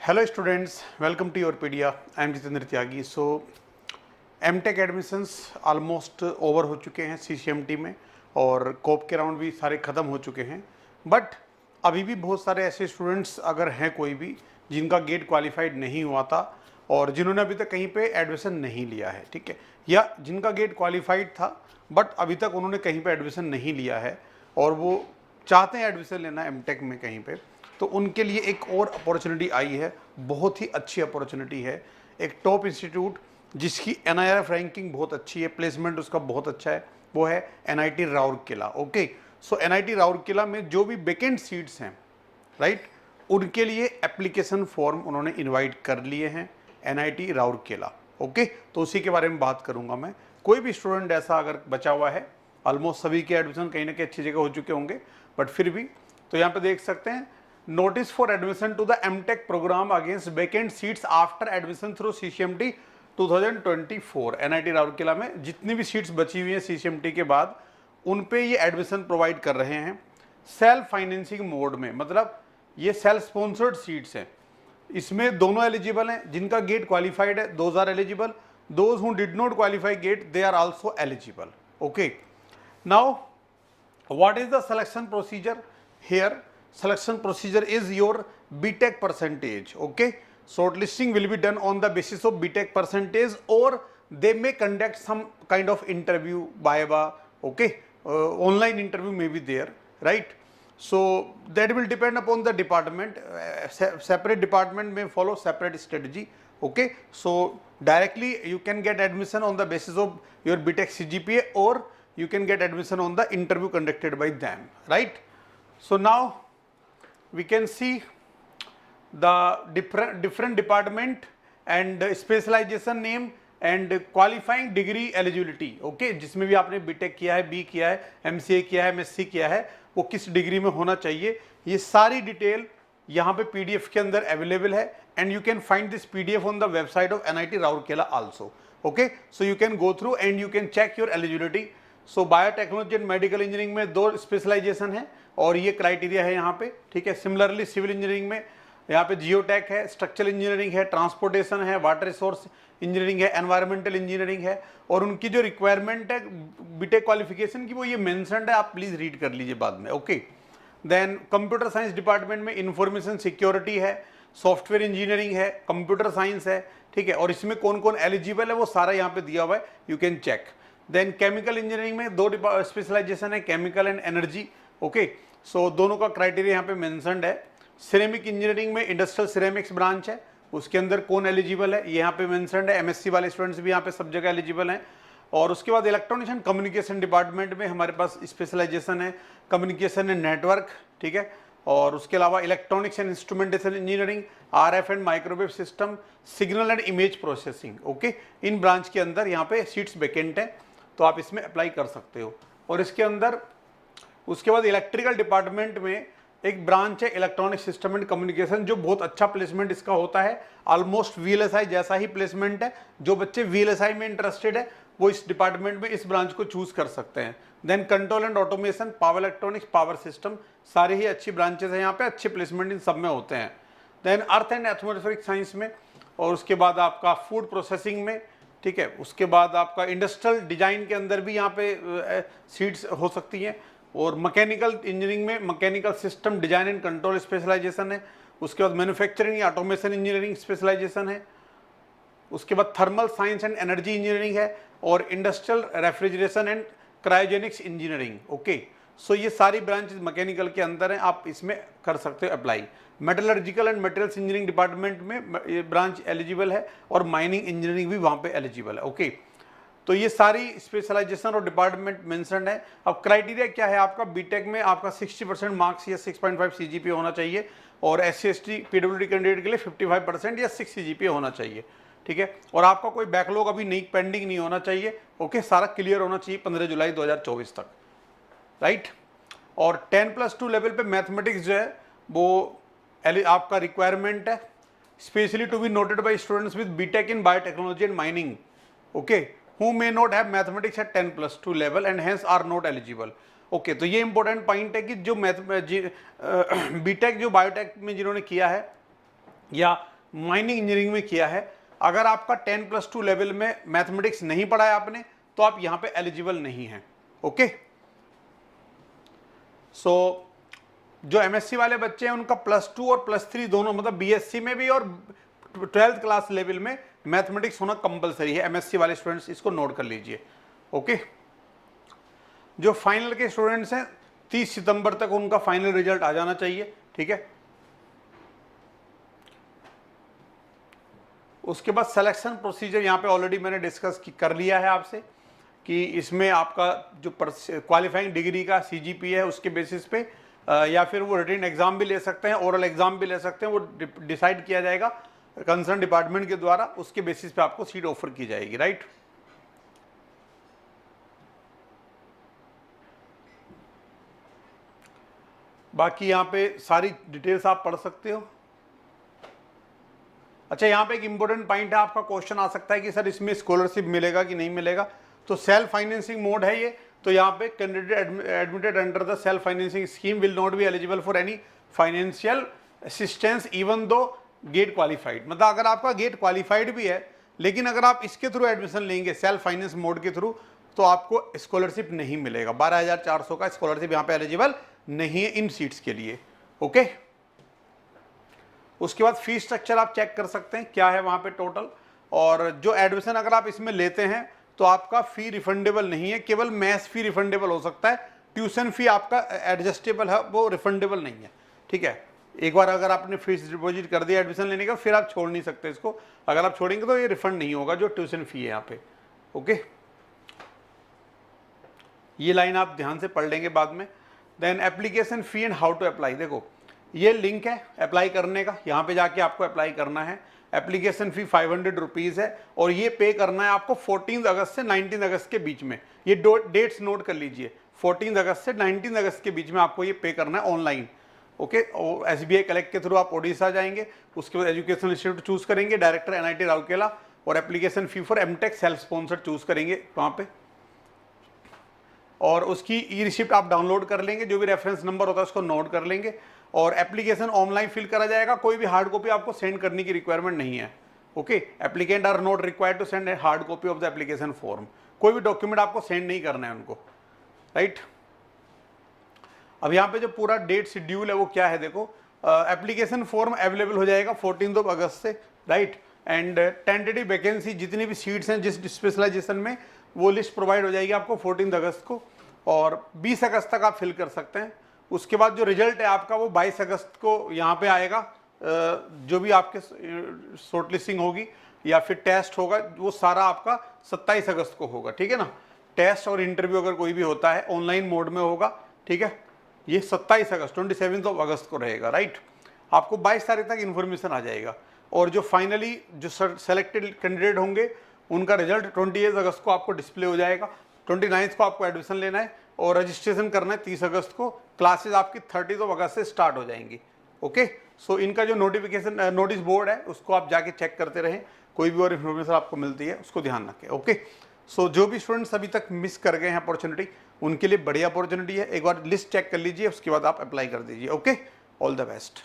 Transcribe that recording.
Hello students, welcome to Yourpedia. I am Jitendra Tyagi. So MTech admissions almost over हो चुके हैं सीसीएमटी में, और कोप के राउंड भी सारे ख़त्म हो चुके हैं। बट अभी भी बहुत सारे ऐसे स्टूडेंट्स अगर हैं कोई भी जिनका गेट क्वालिफाइड नहीं हुआ था और जिन्होंने अभी तक कहीं पे एडमिशन नहीं लिया है, ठीक है, या जिनका गेट क्वालिफाइड था बट अभी तक उन्होंने कहीं पे एडमिशन नहीं लिया है और वो चाहते हैं एडमिशन लेना एमटेक में कहीं पे, तो उनके लिए एक और अपॉर्चुनिटी आई है। बहुत ही अच्छी अपॉर्चुनिटी है। एक टॉप इंस्टीट्यूट जिसकी NIRF रैंकिंग बहुत अच्छी है, प्लेसमेंट उसका बहुत अच्छा है, वो है NIT राउरकेला। ओके, सो NIT राउरकेला में जो भी वैकेंट सीट्स हैं, राइट, उनके लिए एप्लीकेशन फॉर्म उन्होंने इनवाइट कर लिए हैं NIT राउरकेला। ओके, तो उसी के बारे में बात करूंगा मैं। कोई भी स्टूडेंट ऐसा अगर बचा हुआ है, ऑलमोस्ट सभी के एडमिशन कहीं ना कहीं अच्छी जगह हो चुके होंगे, बट फिर भी तो यहाँ पे देख सकते हैं, notice for admission to the MTech program against vacant seats after admission through CCMT 2024। NIT Rourkela में जितनी भी सीट्स बची हुई हैं CCMT के बाद, उन पे ये एडमिशन प्रोवाइड कर रहे हैं सेल्फ फाइनेंसिंग मोड में। मतलब ये सेल्फ स्पॉन्सर्ड सीट्स हैं। इसमें दोनों एलिजिबल हैं, जिनका गेट क्वालिफाइड है those are eligible, those who did not qualify GATE they are also eligible. Okay, now what is the selection procedure here? Selection procedure is your BTech percentage. Okay, shortlisting will be done on the basis of BTech percentage, or they may conduct some kind of interview viva. Okay, online interview may be there, right? So that will depend upon the department. Separate department may follow separate strategy. Okay, so directly you can get admission on the basis of your BTech CGPA, or you can get admission on the interview conducted by them, right? So now we can see the different department and specialization name and qualifying degree eligibility. Okay, जिसमें भी आपने BTech किया है, B किया है, MCA किया है, MSc किया है, वो किस डिग्री में होना चाहिए, ये सारी डिटेल यहाँ पे PDF के अंदर अवेलेबल है, and you can find this PDF on the website of NIT Rourkela also. Okay, so you can go through and you can check your eligibility. So biotechnology and medical engineering में 2 specialization है और ये criteria है यहाँ पे, ठीक है। Similarly civil engineering में यहाँ पे जियोटेक है, स्ट्रक्चरल इंजीनियरिंग है, ट्रांसपोर्टेशन है, वाटर रिसोर्स इंजीनियरिंग है, एनवायरमेंटल इंजीनियरिंग है, और उनकी जो रिक्वायरमेंट है बीटेक क्वालिफिकेशन की वो ये मेंशन्ड है, आप प्लीज रीड कर लीजिए बाद में। Okay, then computer science department में इंफॉर्मेशन सिक्योरिटी है, सॉफ्टवेयर इंजीनियरिंग है, कंप्यूटर साइंस है, ठीक है, और इसमें कौन कौन एलिजिबल है वो सारा यहाँ पे दिया हुआ है, you can check. Then chemical engineering में 2 स्पेशलाइजेशन है, chemical and energy. Okay, so दोनों का क्राइटेरिया यहाँ पे मेंशन्ड है। सिरेमिक इंजीनियरिंग में इंडस्ट्रियल सिरेमिक्स ब्रांच है, उसके अंदर कौन एलिजिबल है ये यहाँ पे मेंशन्ड है। MSc वाले स्टूडेंट्स भी यहाँ पे सब जगह एलिजिबल हैं। और उसके बाद इलेक्ट्रॉनिक्स एंड कम्युनिकेशन डिपार्टमेंट में हमारे पास स्पेशलाइजेशन है कम्युनिकेशन एंड नेटवर्क, ठीक है, और उसके अलावा electronics and instrumentation engineering, RF and microwave system, signal and image processing. Okay, in branch के अंदर यहाँ पे सीट्स वैकेंट है, तो आप इसमें अप्लाई कर सकते हो। और इसके अंदर उसके बाद इलेक्ट्रिकल डिपार्टमेंट में एक ब्रांच है इलेक्ट्रॉनिक सिस्टम एंड कम्युनिकेशन, जो बहुत अच्छा प्लेसमेंट इसका होता है, ऑलमोस्ट VLSI जैसा ही प्लेसमेंट है। जो बच्चे VLSI में इंटरेस्टेड है वो इस डिपार्टमेंट में इस ब्रांच को चूज कर सकते हैं। Then control and automation, power electronics, power system, सारे ही अच्छी ब्रांचेस हैं यहाँ पे, अच्छे प्लेसमेंट इन सब में होते हैं। Then earth and atmospheric science में, और उसके बाद आपका फूड प्रोसेसिंग में, ठीक है, उसके बाद आपका इंडस्ट्रियल डिजाइन के अंदर भी यहाँ पे सीट्स हो सकती हैं। और मैकेनिकल इंजीनियरिंग में mechanical system design and control specialization है। उसके बाद मैन्युफैक्चरिंग या ऑटोमेशन इंजीनियरिंग स्पेशलाइजेशन है। उसके बाद thermal science and energy engineering है, और industrial refrigeration and cryogenics engineering. Okay, so ये सारी ब्रांचेस मैकेनिकल के अंदर हैं, आप इसमें कर सकते हो apply. Metallurgical and materials engineering department में ये ब्रांच एलिजिबल है, और माइनिंग इंजीनियरिंग भी वहाँ पे एलिजिबल है। ओके, तो ये सारी स्पेशलाइजेशन और डिपार्टमेंट मेंशन्ड है। अब क्राइटेरिया क्या है आपका, बीटेक में आपका 60% मार्क्स या 6.5 CGPA होना चाहिए, और SC/ST PWD कैंडिडेट के लिए 55% या 6 CGPA होना चाहिए, ठीक है, और आपका कोई बैकलॉग अभी नहीं पेंडिंग नहीं होना चाहिए। ओके, सारा क्लियर होना चाहिए 15 जुलाई 2024 तक, राइट। और 10+2 लेवल पे मैथमेटिक्स जो है वो आपका रिक्वायरमेंट है, specially to be noted by students with BTech in biotechnology and mining, okay, who may not have mathematics at 10+2 level and hence are not eligible. Okay, तो ये इंपॉर्टेंट पॉइंट है कि जो बीटेक जो बायोटेक में जिन्होंने किया है या माइनिंग इंजीनियरिंग में किया है, अगर आपका 10+2 लेवल में मैथमेटिक्स नहीं पढ़ा है आपने तो आप यहां पे एलिजिबल नहीं हैं। ओके, सो जो एमएससी वाले बच्चे हैं उनका +2 और +3 दोनों, मतलब बीएससी में भी और 12th क्लास लेवल में मैथमेटिक्स होना कंपलसरी है। एमएससी वाले स्टूडेंट्स इसको नोट कर लीजिए। ओके, जो फाइनल के स्टूडेंट्स हैं 30 सितंबर तक उनका फाइनल रिजल्ट आ जाना चाहिए। ठीक है, उसके बाद सिलेक्शन प्रोसीजर यहाँ पे ऑलरेडी मैंने डिस्कस कर लिया है आपसे कि इसमें आपका जो क्वालिफाइंग डिग्री का सीजीपी है उसके बेसिस पे या फिर वो रिटन एग्जाम भी ले सकते हैं, ओरल एग्जाम भी ले सकते हैं, वो डिसाइड किया जाएगा कंसर्न डिपार्टमेंट के द्वारा, उसके बेसिस पे आपको सीट ऑफर की जाएगी। राइट, बाकी यहाँ पे सारी डिटेल्स आप पढ़ सकते हो। अच्छा, यहाँ पे एक इंपॉर्टेंट पॉइंट है, आपका क्वेश्चन आ सकता है कि सर इसमें स्कॉलरशिप मिलेगा कि नहीं मिलेगा। तो सेल्फ फाइनेंसिंग मोड है ये, तो यहाँ पे candidate admitted under the self financing scheme will not be eligible for any financial assistance even though GATE qualified. मतलब अगर आपका गेट क्वालिफाइड भी है लेकिन अगर आप इसके थ्रू एडमिशन लेंगे सेल्फ फाइनेंस मोड के थ्रू तो आपको स्कॉलरशिप नहीं मिलेगा। 12,400 का स्कॉलरशिप यहाँ पे एलिजिबल नहीं है इन सीट्स के लिए। ओके, उसके बाद फीस स्ट्रक्चर आप चेक कर सकते हैं क्या है वहाँ पे टोटल, और जो एडमिशन अगर आप इसमें लेते हैं तो आपका फी रिफंडेबल नहीं है, केवल मैथ्स फी रिफंडेबल हो सकता है, ट्यूशन फी आपका एडजस्टेबल है, वो रिफंडेबल नहीं है। ठीक है, एक बार अगर आपने फीस डिपॉजिट कर दिया एडमिशन लेने का फिर आप छोड़ नहीं सकते इसको, अगर आप छोड़ेंगे तो ये रिफंड नहीं होगा जो ट्यूशन फी है यहाँ पे। ओके, ये लाइन आप ध्यान से पढ़ लेंगे बाद में। Then application fee and how to apply, देखो ये लिंक है अप्लाई करने का, यहाँ पे जाके आपको अप्लाई करना है। एप्लीकेशन फी 500 रुपीज़ है और ये पे करना है आपको 14 अगस्त से 19 अगस्त के बीच में। ये डेट्स नोट कर लीजिए, 14 अगस्त से 19 अगस्त के बीच में आपको ये पे करना है ऑनलाइन। ओके, और SBI कलेक्ट के थ्रू आप ओडिशा जाएंगे, उसके बाद एजुकेशन इंस्टीट्यूट चूज करेंगे, डायरेक्टर NIT राउरकेला, और application fee for MTech self sponsor choose करेंगे वहाँ पे, और उसकी ई रिसिप्ट आप डाउनलोड कर लेंगे, जो भी रेफरेंस नंबर होता है उसको नोट कर लेंगे, और एप्लीकेशन ऑनलाइन फिल करा जाएगा, कोई भी हार्ड कॉपी आपको सेंड करने की रिक्वायरमेंट नहीं है। Okay, applicant are not required to send a hard copy of the application form, कोई भी डॉक्यूमेंट आपको सेंड नहीं करना है उनको। राइट, अब यहाँ पे जो पूरा डेट शेड्यूल है वो क्या है, देखो एप्लीकेशन फॉर्म अवेलेबल हो जाएगा 14 अगस्त से। राइट, एंड टेंटेटिव वैकेंसी जितनी भी सीट्स हैं जिस स्पेशलाइजेशन में वो लिस्ट प्रोवाइड हो जाएगी आपको 14 अगस्त को, और 20 अगस्त तक आप फिल कर सकते हैं। उसके बाद जो रिजल्ट है आपका वो 22 अगस्त को यहाँ पे आएगा, जो भी आपके शॉर्टलिस्टिंग होगी या फिर टेस्ट होगा वो सारा आपका 27 अगस्त को होगा। ठीक है ना, टेस्ट और इंटरव्यू अगर कोई भी होता है ऑनलाइन मोड में होगा। ठीक है, ये 27 अगस्त 27 अगस्त को रहेगा। राइट, आपको 22 तारीख तक इन्फॉर्मेशन आ जाएगा, और जो फाइनली जो सेलेक्टेड कैंडिडेट होंगे उनका रिजल्ट 28 अगस्त को आपको डिस्प्ले हो जाएगा। 29 को आपको एडमिशन लेना है और रजिस्ट्रेशन करना है 30 अगस्त को। क्लासेस आपकी 30 अगस्त से स्टार्ट हो जाएंगी। ओके, सो इनका जो नोटिफिकेशन नोटिस बोर्ड है उसको आप जाके चेक करते रहें, कोई भी और इन्फॉर्मेशन आपको मिलती है उसको ध्यान रखें। ओके, सो जो भी स्टूडेंट्स अभी तक मिस कर गए हैं अपॉर्चुनिटी उनके लिए बढ़िया अपॉर्चुनिटी है, एक बार लिस्ट चेक कर लीजिए उसके बाद आप अप्लाई कर दीजिए। Okay, all the best.